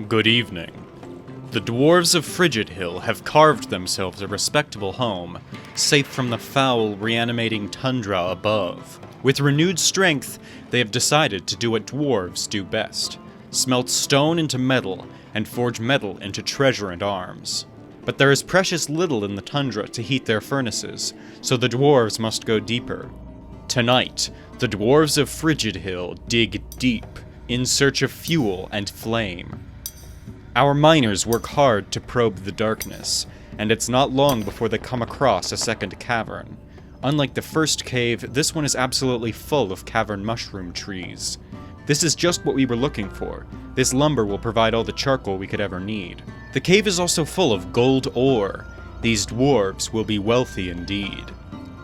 Good evening. The dwarves of Frigidhill have carved themselves a respectable home, safe from the foul, reanimating tundra above. With renewed strength, they have decided to do what dwarves do best: smelt stone into metal, and forge metal into treasure and arms. But there is precious little in the tundra to heat their furnaces, so the dwarves must go deeper. Tonight, the dwarves of Frigidhill dig deep, in search of fuel and flame. Our miners work hard to probe the darkness, and it's not long before they come across a second cavern. Unlike the first cave, this one is absolutely full of cavern mushroom trees. This is just what we were looking for. This lumber will provide all the charcoal we could ever need. The cave is also full of gold ore. These dwarves will be wealthy indeed.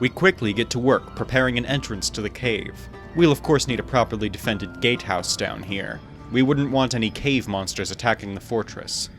We quickly get to work preparing an entrance to the cave. We'll of course need a properly defended gatehouse down here. We wouldn't want any cave monsters attacking the fortress.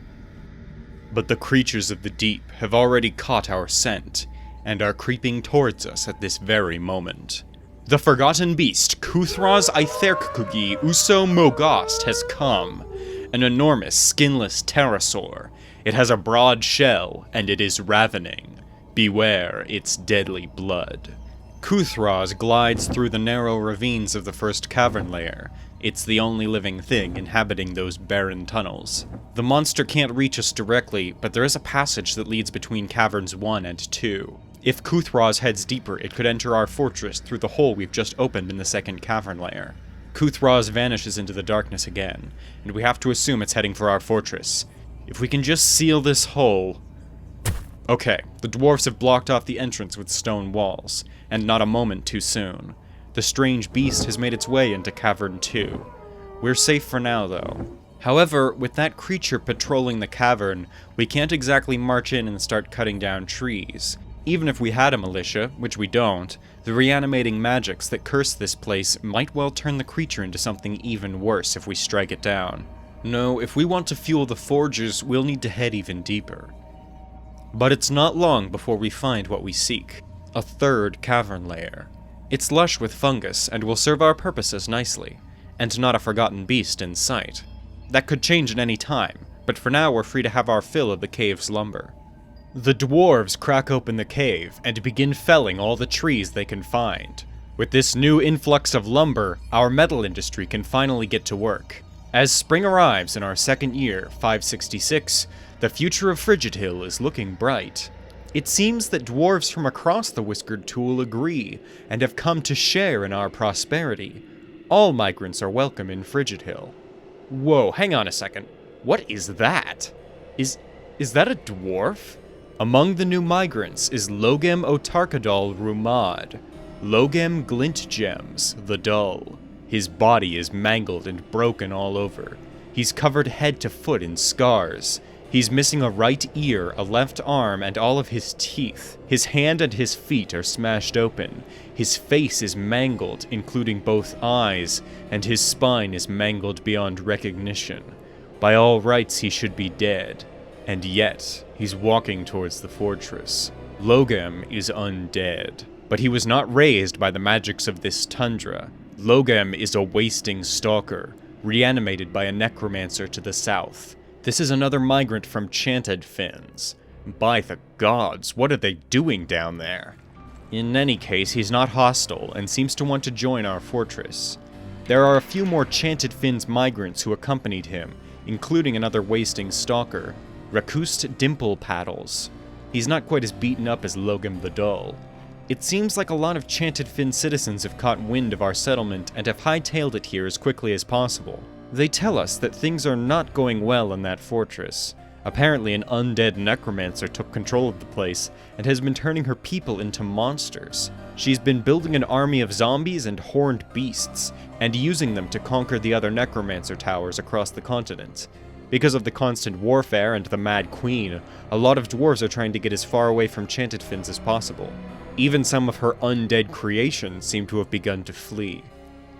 But the creatures of the deep have already caught our scent, and are creeping towards us at this very moment. The forgotten beast, Kuthraz Aetherkugi Uso Mogast, has come. An enormous, skinless pterosaur. It has a broad shell, and it is ravening. Beware its deadly blood. Kuthraz glides through the narrow ravines of the first cavern layer. It's the only living thing inhabiting those barren tunnels. The monster can't reach us directly, but there is a passage that leads between caverns 1 and 2. If Kuthraz heads deeper, it could enter our fortress through the hole we've just opened in the second cavern layer. Kuthraz vanishes into the darkness again, and we have to assume it's heading for our fortress. If we can just seal this hole... Okay, the dwarves have blocked off the entrance with stone walls, and not a moment too soon. The strange beast has made its way into Cavern 2. We're safe for now, though. However, with that creature patrolling the cavern, we can't exactly march in and start cutting down trees. Even if we had a militia, which we don't, the reanimating magics that curse this place might well turn the creature into something even worse if we strike it down. No, if we want to fuel the forges, we'll need to head even deeper. But it's not long before we find what we seek. A third cavern layer. It's lush with fungus and will serve our purposes nicely, and not a forgotten beast in sight. That could change at any time, but for now we're free to have our fill of the cave's lumber. The dwarves crack open the cave and begin felling all the trees they can find. With this new influx of lumber, our metal industry can finally get to work. As spring arrives in our second year, 566, the future of Frigidhill is looking bright. It seems that dwarves from across the Whiskered Tool agree, and have come to share in our prosperity. All migrants are welcome in Frigidhill. Whoa, hang on a second. What is that? Is that a dwarf? Among the new migrants is Logem Otarkadal Rumad. Logem Glintgems, the Dull. His body is mangled and broken all over. He's covered head to foot in scars. He's missing a right ear, a left arm, and all of his teeth. His hand and his feet are smashed open. His face is mangled, including both eyes, and his spine is mangled beyond recognition. By all rights, he should be dead. And yet, he's walking towards the fortress. Logem is undead, but he was not raised by the magics of this tundra. Logem is a wasting stalker, reanimated by a necromancer to the south. This is another migrant from Chanted Fins. By the gods, what are they doing down there? In any case, he's not hostile, and seems to want to join our fortress. There are a few more Chanted Fins migrants who accompanied him, including another wasting stalker, Rakust Dimple Paddles. He's not quite as beaten up as Logem the Dull. It seems like a lot of Chanted Fin citizens have caught wind of our settlement and have hightailed it here as quickly as possible. They tell us that things are not going well in that fortress. Apparently an undead necromancer took control of the place and has been turning her people into monsters. She's been building an army of zombies and horned beasts, and using them to conquer the other necromancer towers across the continent. Because of the constant warfare and the Mad Queen, a lot of dwarves are trying to get as far away from Chanted Fins as possible. Even some of her undead creations seem to have begun to flee.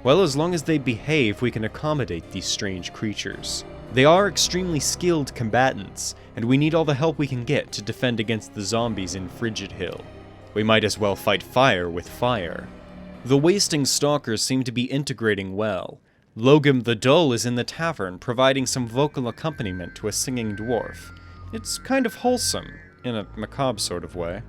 Well, as long as they behave, we can accommodate these strange creatures. They are extremely skilled combatants, and we need all the help we can get to defend against the zombies in Frigidhill. We might as well fight fire with fire. The wasting stalkers seem to be integrating well. Logan the Dull is in the tavern, providing some vocal accompaniment to a singing dwarf. It's kind of wholesome, in a macabre sort of way.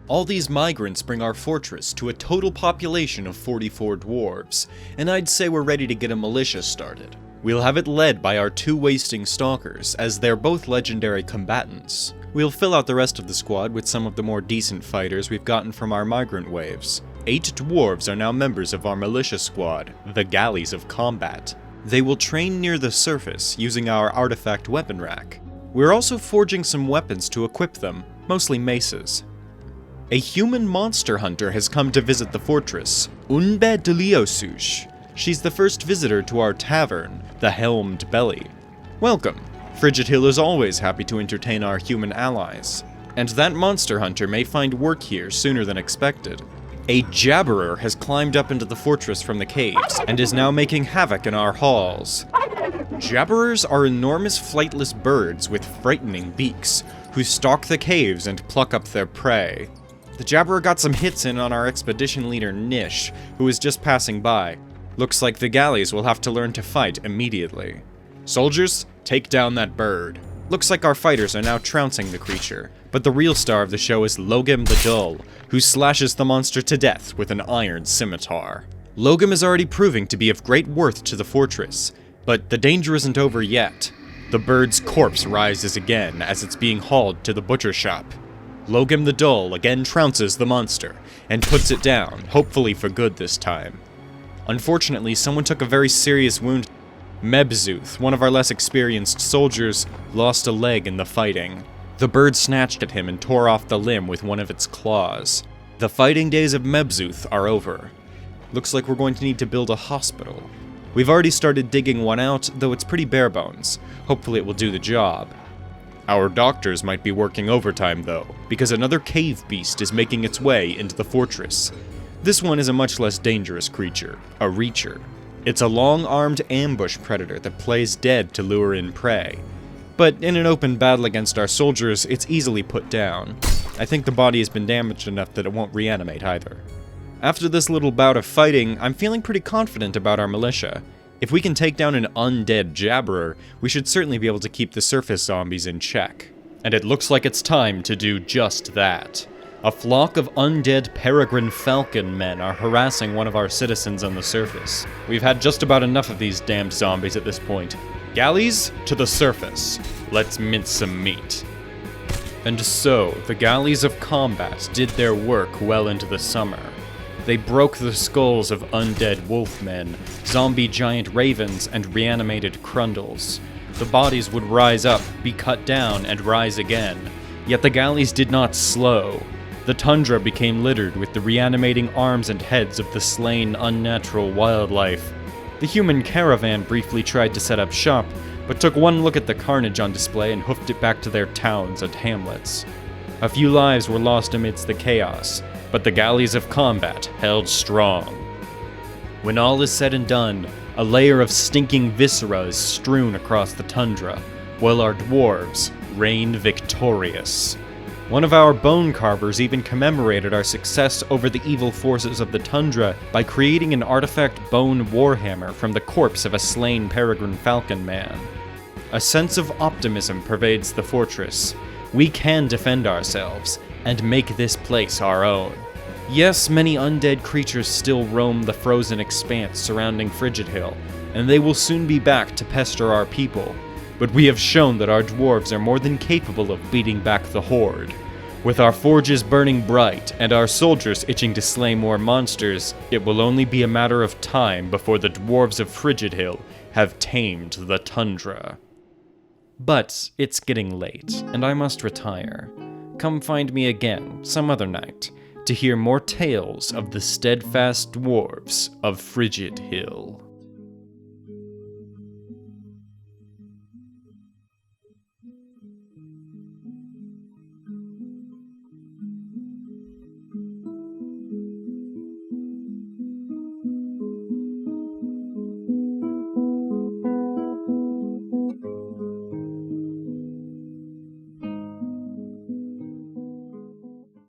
All these migrants bring our fortress to a total population of 44 dwarves, and I'd say we're ready to get a militia started. We'll have it led by our 2 wasting stalkers, as they're both legendary combatants. We'll fill out the rest of the squad with some of the more decent fighters we've gotten from our migrant waves. 8 dwarves are now members of our militia squad, the Galleys of Combat. They will train near the surface, using our artifact weapon rack. We're also forging some weapons to equip them, mostly maces. A human monster hunter has come to visit the fortress, Undead Jabber. She's the first visitor to our tavern, the Helmed Belly. Welcome. Frigidhill is always happy to entertain our human allies. And that monster hunter may find work here sooner than expected. A jabberer has climbed up into the fortress from the caves, and is now making havoc in our halls. Jabberers are enormous flightless birds with frightening beaks, who stalk the caves and pluck up their prey. The jabberer got some hits in on our expedition leader Nish, who is just passing by. Looks like the galleys will have to learn to fight immediately. Soldiers, take down that bird. Looks like our fighters are now trouncing the creature, but the real star of the show is Logan the Dull, who slashes the monster to death with an iron scimitar. Logan is already proving to be of great worth to the fortress, but the danger isn't over yet. The bird's corpse rises again as it's being hauled to the butcher shop. Logan the Dull again trounces the monster, and puts it down, hopefully for good this time. Unfortunately, someone took a very serious wound. Mebzuth, one of our less experienced soldiers, lost a leg in the fighting. The bird snatched at him and tore off the limb with one of its claws. The fighting days of Mebzuth are over. Looks like we're going to need to build a hospital. We've already started digging one out, though it's pretty bare bones. Hopefully it will do the job. Our doctors might be working overtime though, because another cave beast is making its way into the fortress. This one is a much less dangerous creature, a reacher. It's a long-armed ambush predator that plays dead to lure in prey. But in an open battle against our soldiers, it's easily put down. I think the body has been damaged enough that it won't reanimate either. After this little bout of fighting, I'm feeling pretty confident about our militia. If we can take down an undead jabberer, we should certainly be able to keep the surface zombies in check. And it looks like it's time to do just that. A flock of undead peregrine falcon men are harassing one of our citizens on the surface. We've had just about enough of these damned zombies at this point. Galleys, to the surface. Let's mince some meat. And so, the Galleys of Combat did their work well into the summer. They broke the skulls of undead wolfmen, zombie giant ravens, and reanimated crundles. The bodies would rise up, be cut down, and rise again. Yet the galleys did not slow. The tundra became littered with the reanimating arms and heads of the slain unnatural wildlife. The human caravan briefly tried to set up shop, but took one look at the carnage on display and hoofed it back to their towns and hamlets. A few lives were lost amidst the chaos, but the Galleys of Combat held strong. When all is said and done, a layer of stinking viscera is strewn across the tundra, while our dwarves reign victorious. One of our bone carvers even commemorated our success over the evil forces of the tundra by creating an artifact bone warhammer from the corpse of a slain peregrine falcon man. A sense of optimism pervades the fortress. We can defend ourselves, and make this place our own. Yes, many undead creatures still roam the frozen expanse surrounding Frigidhill, and they will soon be back to pester our people. But we have shown that our dwarves are more than capable of beating back the horde. With our forges burning bright and our soldiers itching to slay more monsters, it will only be a matter of time before the dwarves of Frigidhill have tamed the tundra. But it's getting late, and I must retire. Come find me again, some other night, to hear more tales of the steadfast dwarves of Frigidhill.